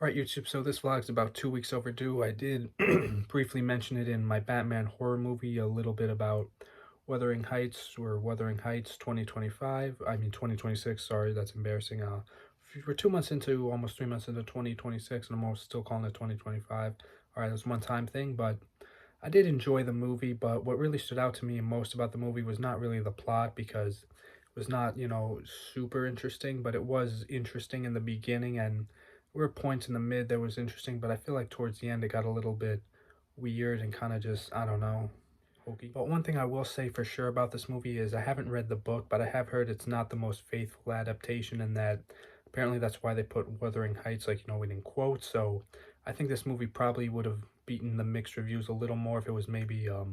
Alright, YouTube, so this vlog's about 2 weeks overdue. I did briefly mention it in my Batman horror movie, a little bit about Wuthering Heights 2025. I mean 2026, sorry, that's embarrassing. We're 2 months into, almost 3 months into 2026, and I'm almost still calling it 2025. Alright, that's one time thing, but I did enjoy the movie, but what really stood out to me most about the movie was not really the plot because it was not, super interesting, but it was interesting in the beginning and there were points in the mid that was interesting, but I feel like towards the end it got a little bit weird and kind of just, I don't know, hokey. But one thing I will say for sure about this movie is I haven't read the book, but I have heard it's not the most faithful adaptation and that apparently that's why they put Wuthering Heights, like, in quotes. So I think this movie probably would have beaten the mixed reviews a little more if it was maybe a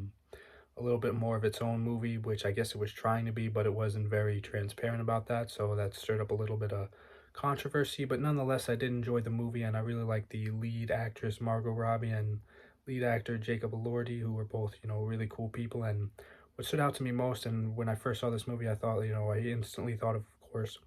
little bit more of its own movie, which I guess it was trying to be, but it wasn't very transparent about that. So that stirred up a little bit of controversy. But nonetheless, I did enjoy the movie, and I really like the lead actress Margot Robbie and lead actor Jacob Elordi, who were both, really cool people. And what stood out to me most, and when I first saw this movie, I thought, I instantly thought of course,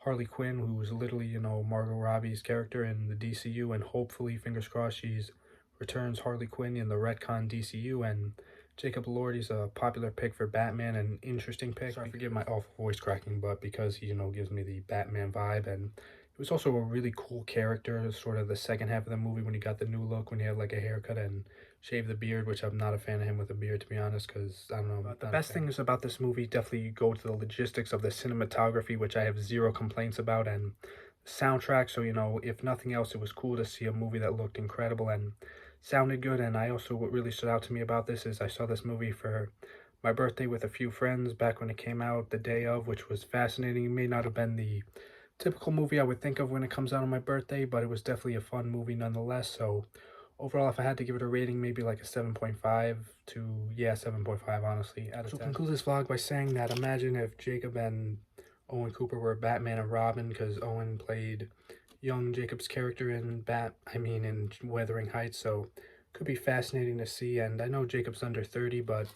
Harley Quinn, who was literally, Margot Robbie's character in the DCU, and hopefully, fingers crossed, she's returns Harley Quinn in the retcon DCU, and Jacob Elordi's a popular pick for Batman, an interesting pick. Sorry, forgive my awful voice cracking, but because he, gives me the Batman vibe, and it was also a really cool character, sort of the second half of the movie when he got the new look, when he had like a haircut and shaved the beard, which I'm not a fan of him with a beard, to be honest, because I don't know. But the best things about this movie definitely go to the logistics of the cinematography, which I have zero complaints about, and soundtrack. So, if nothing else, it was cool to see a movie that looked incredible and sounded good. And I also, what really stood out to me about this is I saw this movie for my birthday with a few friends back when it came out the day of, which was fascinating. It may not have been the typical movie I would think of when it comes out on my birthday, but it was definitely a fun movie nonetheless. So overall, if I had to give it a rating, maybe like a 7.5 to, yeah, 7.5, honestly, out of 10. So conclude this vlog by saying that imagine if Jacob and Owen Cooper were Batman and Robin, because Owen played young Jacob's character in Wuthering Heights, so could be fascinating to see. And I know Jacob's under 30, but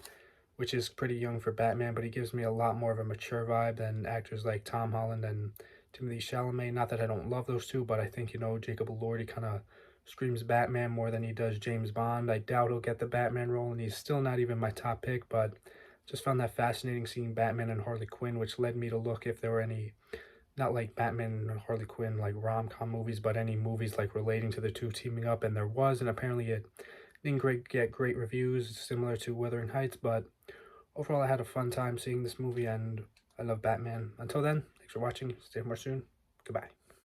which is pretty young for Batman, but he gives me a lot more of a mature vibe than actors like Tom Holland and Timothy Chalamet. Not that I don't love those two, but I think, Jacob Elordi kind of screams Batman more than he does James Bond. I doubt he'll get the Batman role, and he's still not even my top pick, but just found that fascinating seeing Batman and Harley Quinn, which led me to look if there were any, not like Batman and Harley Quinn, like rom-com movies, but any movies like relating to the two teaming up, and there was, and apparently it didn't get great reviews, similar to Wuthering Heights, but overall I had a fun time seeing this movie, and I love Batman. Until then, thanks for watching. Stay more soon. Goodbye.